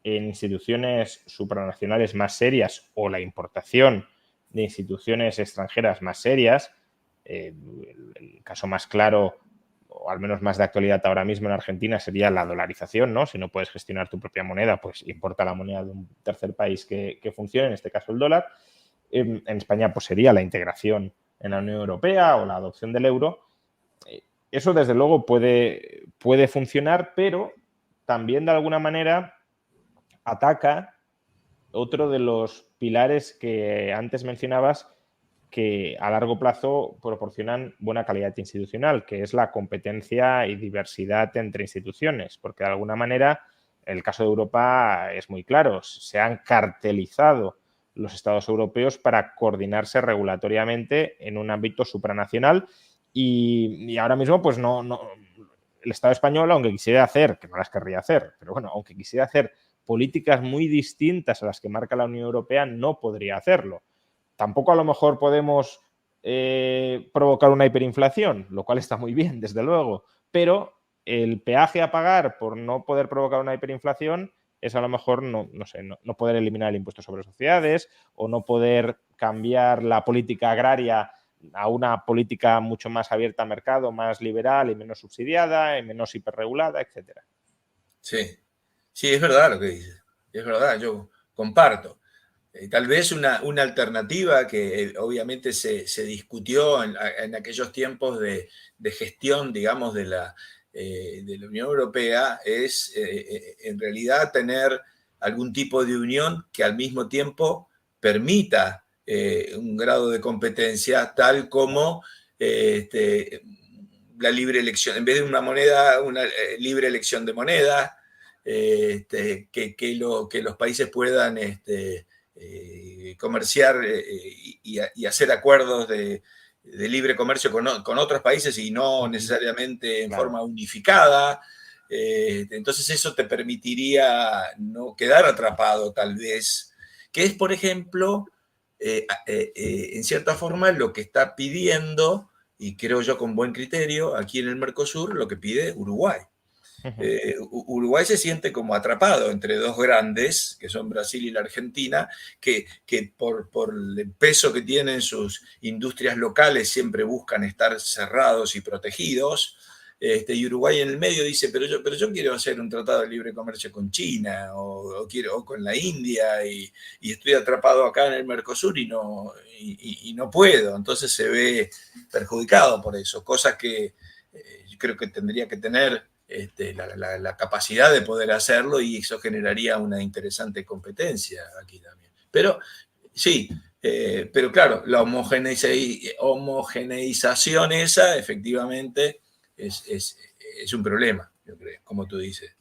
Speaker 1: en instituciones supranacionales más serias o la importación de instituciones extranjeras más serias. El caso más claro, o al menos más de actualidad ahora mismo en Argentina, sería la dolarización, ¿no? Si no puedes gestionar tu propia moneda, pues importa la moneda de un tercer país que funcione, en este caso el dólar. En España, pues sería la integración en la Unión Europea o la adopción del euro. Eso, desde luego, puede funcionar, pero también, de alguna manera, ataca otro de los pilares que antes mencionabas que a largo plazo proporcionan buena calidad institucional, que es la competencia y diversidad entre instituciones, porque de alguna manera el caso de Europa es muy claro, se han cartelizado los estados europeos para coordinarse regulatoriamente en un ámbito supranacional y ahora mismo pues no, el Estado español, aunque quisiera hacer, que no las querría hacer, pero bueno, aunque quisiera hacer políticas muy distintas a las que marca la Unión Europea, no podría hacerlo. Tampoco a lo mejor podemos provocar una hiperinflación, lo cual está muy bien, desde luego, pero el peaje a pagar por no poder provocar una hiperinflación es a lo mejor no poder eliminar el impuesto sobre sociedades o no poder cambiar la política agraria a una política mucho más abierta al mercado, más liberal y menos subsidiada y menos hiperregulada, etcétera.
Speaker 2: Sí, sí, es verdad lo que dices. Es verdad, yo comparto. Tal vez una alternativa que obviamente se discutió en aquellos tiempos de gestión, digamos, de la Unión Europea es en realidad tener algún tipo de unión que al mismo tiempo permita un grado de competencia tal como la libre elección, en vez de una moneda, una libre elección de moneda, que los países puedan comerciar y hacer acuerdos de libre comercio con otros países y no necesariamente en forma unificada. Entonces eso te permitiría no quedar atrapado tal vez, que es, por ejemplo, en cierta forma lo que está pidiendo, y creo yo con buen criterio, aquí en el Mercosur, lo que pide Uruguay. Uruguay se siente como atrapado entre dos grandes, que son Brasil y la Argentina, que por el peso que tienen sus industrias locales siempre buscan estar cerrados y protegidos. Y Uruguay en el medio dice, pero yo quiero hacer un tratado de libre comercio con China o con la India y estoy atrapado acá en el Mercosur y no puedo. Entonces se ve perjudicado por eso, cosas que yo creo que tendría que tener la capacidad de poder hacerlo y eso generaría una interesante competencia aquí también. Pero sí, pero claro, la homogeneización esa efectivamente es un problema, yo creo, como tú dices.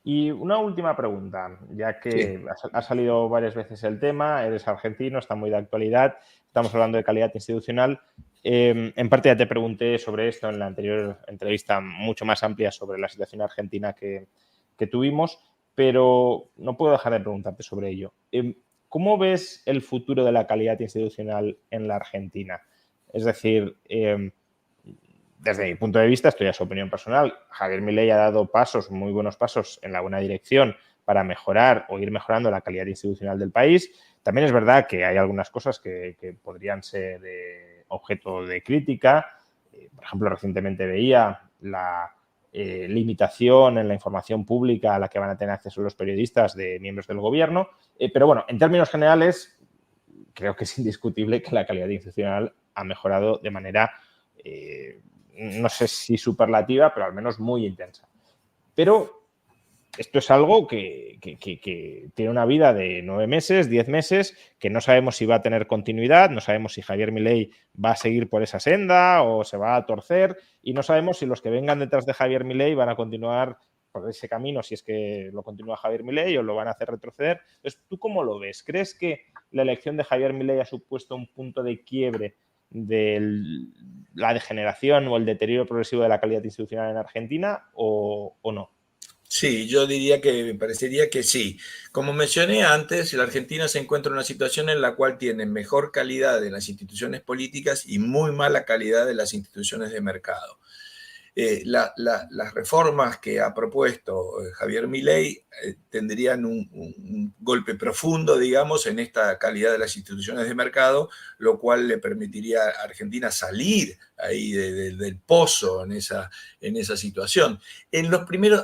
Speaker 1: Y una última pregunta, ya que
Speaker 2: Sí.
Speaker 1: ha salido varias veces el tema, eres argentino, está muy de actualidad, estamos hablando de calidad institucional. En parte ya te pregunté sobre esto en la anterior entrevista mucho más amplia sobre la situación argentina que tuvimos, pero no puedo dejar de preguntarte sobre ello. ¿Cómo ves el futuro de la calidad institucional en la Argentina? Es decir, desde mi punto de vista, esto ya es opinión personal, Javier Milei ha dado pasos, muy buenos pasos en la buena dirección para mejorar o ir mejorando la calidad institucional del país. También es verdad que hay algunas cosas que podrían ser objeto de crítica. Por ejemplo, recientemente veía la limitación en la información pública a la que van a tener acceso los periodistas de miembros del gobierno. Pero bueno, en términos generales, creo que es indiscutible que la calidad institucional ha mejorado de manera no sé si superlativa, pero al menos muy intensa. Pero esto es algo que tiene una vida de 9 meses, 10 meses, que no sabemos si va a tener continuidad, no sabemos si Javier Milei va a seguir por esa senda o se va a torcer y no sabemos si los que vengan detrás de Javier Milei van a continuar por ese camino, si es que lo continúa Javier Milei o lo van a hacer retroceder. Entonces, ¿tú cómo lo ves? ¿Crees que la elección de Javier Milei ha supuesto un punto de quiebre de la degeneración o el deterioro progresivo de la calidad institucional en Argentina o no?
Speaker 2: Sí, yo diría que me parecería que sí. Como mencioné antes, la Argentina se encuentra en una situación en la cual tiene mejor calidad de las instituciones políticas y muy mala calidad de las instituciones de mercado. Las reformas que ha propuesto Javier Milei tendrían un golpe profundo, digamos, en esta calidad de las instituciones de mercado, lo cual le permitiría a Argentina salir ahí del pozo en esa situación.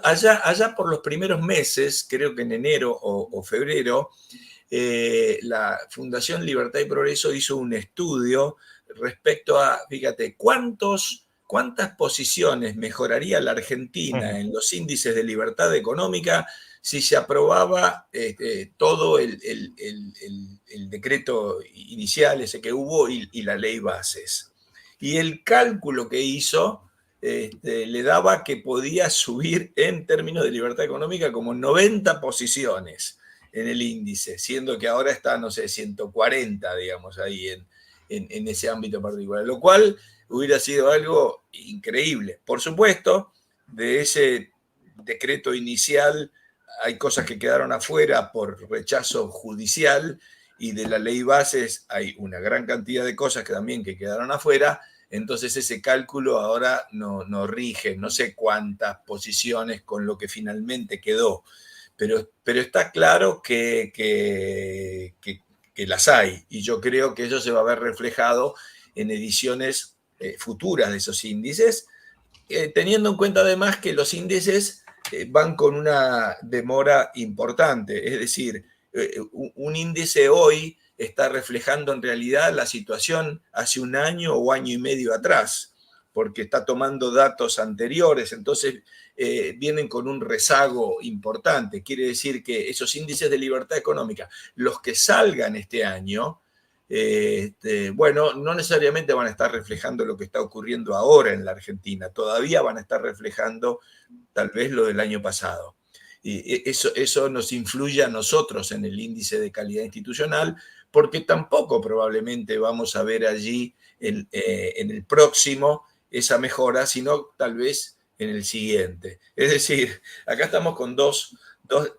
Speaker 2: Allá por los primeros meses, creo que en enero o febrero, la Fundación Libertad y Progreso hizo un estudio respecto a, fíjate, ¿cuántas posiciones mejoraría la Argentina en los índices de libertad económica si se aprobaba todo el decreto inicial ese que hubo y la ley bases? Y el cálculo que hizo le daba que podía subir en términos de libertad económica como 90 posiciones en el índice, siendo que ahora está, no sé, 140, digamos, ahí en ese ámbito particular, lo cual hubiera sido algo increíble. Por supuesto, de ese decreto inicial hay cosas que quedaron afuera por rechazo judicial y de la ley bases hay una gran cantidad de cosas que también que quedaron afuera. Entonces ese cálculo ahora no rige, no sé cuántas posiciones con lo que finalmente quedó, pero está claro que las hay y yo creo que eso se va a ver reflejado en ediciones futuras de esos índices, teniendo en cuenta además que los índices van con una demora importante, es decir, un índice hoy está reflejando en realidad la situación hace un año o año y medio atrás, porque está tomando datos anteriores, entonces vienen con un rezago importante. Quiere decir que esos índices de libertad económica, los que salgan este año, bueno, no necesariamente van a estar reflejando lo que está ocurriendo ahora en la Argentina, todavía van a estar reflejando tal vez lo del año pasado. Y eso nos influye a nosotros en el índice de calidad institucional, porque tampoco probablemente vamos a ver allí en el próximo esa mejora, sino tal vez en el siguiente. Es decir, acá estamos con dos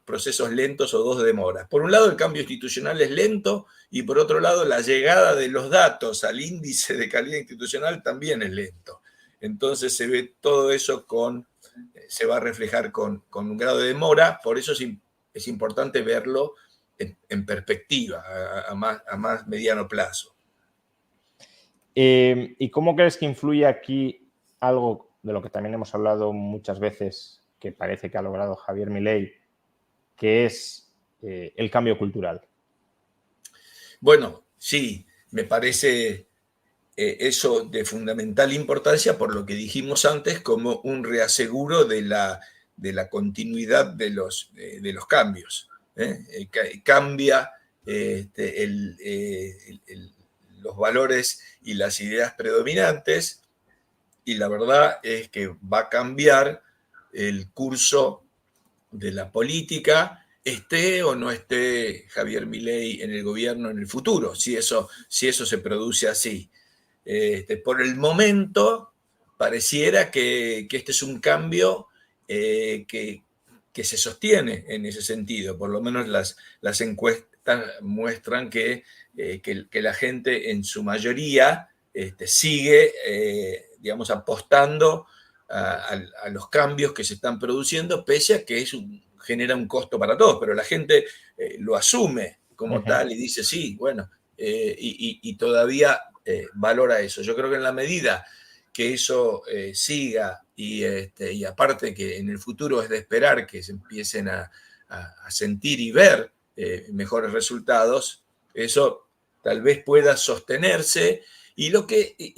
Speaker 2: procesos lentos o dos demoras. Por un lado, el cambio institucional es lento y por otro lado, la llegada de los datos al índice de calidad institucional también es lento. Entonces se ve todo eso se va a reflejar con un grado de demora, por eso es importante verlo en perspectiva, a más mediano plazo.
Speaker 1: ¿Y cómo crees que influye aquí algo de lo que también hemos hablado muchas veces, que parece que ha logrado Javier Milei, que es el cambio cultural?
Speaker 2: Bueno, sí, me parece eso de fundamental importancia por lo que dijimos antes, como un reaseguro de la continuidad de los cambios. Cambia los valores y las ideas predominantes, y la verdad es que va a cambiar el curso de la política, esté o no esté Javier Milei en el gobierno en el futuro, si eso se produce así. Por el momento, pareciera que este es un cambio que se sostiene en ese sentido. Por lo menos las encuestas muestran que la gente en su mayoría sigue, digamos, apostando a los cambios que se están produciendo, pese a que genera un costo para todos, pero la gente lo asume como tal y dice, sí, bueno, y todavía valora eso. Yo creo que en la medida que eso siga y aparte que en el futuro es de esperar que se empiecen a sentir y ver mejores resultados, eso tal vez pueda sostenerse y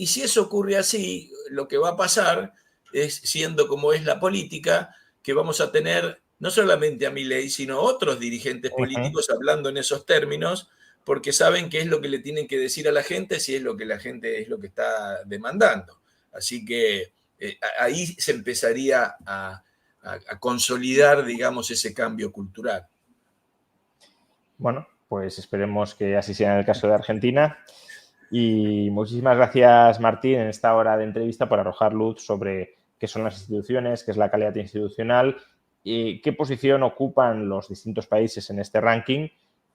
Speaker 2: si eso ocurre así, lo que va a pasar es, siendo como es la política, que vamos a tener no solamente a Milei, sino otros dirigentes políticos hablando en esos términos, porque saben qué es lo que le tienen que decir a la gente, si es lo que la gente es lo que está demandando. Así que ahí se empezaría a consolidar, digamos, ese cambio cultural.
Speaker 1: Bueno, pues esperemos que así sea en el caso de Argentina. Y muchísimas gracias, Martín, en esta hora de entrevista por arrojar luz sobre qué son las instituciones, qué es la calidad institucional y qué posición ocupan los distintos países en este ranking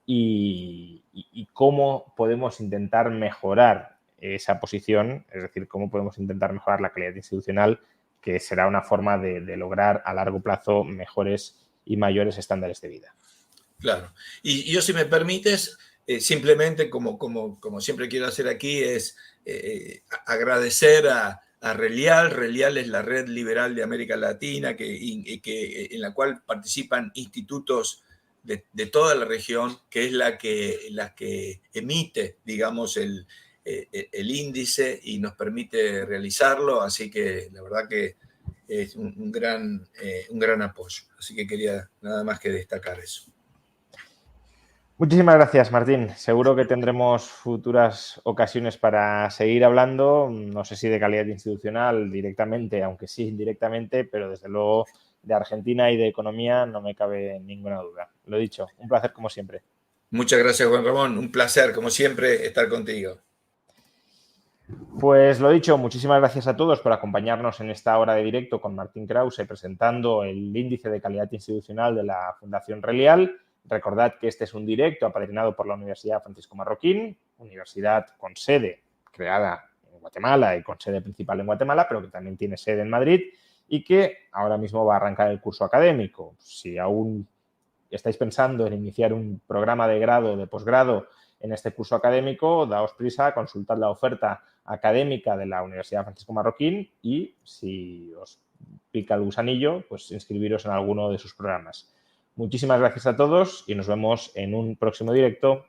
Speaker 1: y cómo podemos intentar mejorar esa posición, es decir, cómo podemos intentar mejorar la calidad institucional, que será una forma de lograr a largo plazo mejores y mayores estándares de vida.
Speaker 2: Claro. Y yo, si me permites, simplemente como siempre quiero hacer aquí, es agradecer a Relial. Relial es la red liberal de América Latina en la cual participan institutos de toda la región, que es la que emite, digamos, el índice y nos permite realizarlo. Así que la verdad que es un gran apoyo. Así que quería nada más que destacar eso.
Speaker 1: Muchísimas gracias, Martín. Seguro que tendremos futuras ocasiones para seguir hablando, no sé si de calidad institucional directamente, aunque sí indirectamente, pero desde luego de Argentina y de economía no me cabe ninguna duda. Lo dicho, un placer como siempre.
Speaker 2: Muchas gracias, Juan Ramón. Un placer, como siempre, estar contigo.
Speaker 1: Pues lo dicho, muchísimas gracias a todos por acompañarnos en esta hora de directo con Martín Krause presentando el índice de calidad institucional de la Fundación Relial. Recordad que este es un directo apadrinado por la Universidad Francisco Marroquín, universidad con sede creada en Guatemala y con sede principal en Guatemala, pero que también tiene sede en Madrid y que ahora mismo va a arrancar el curso académico. Si aún estáis pensando en iniciar un programa de grado o de posgrado en este curso académico, daos prisa, consultad la oferta académica de la Universidad Francisco Marroquín y, si os pica el gusanillo, pues inscribiros en alguno de sus programas. Muchísimas gracias a todos y nos vemos en un próximo directo.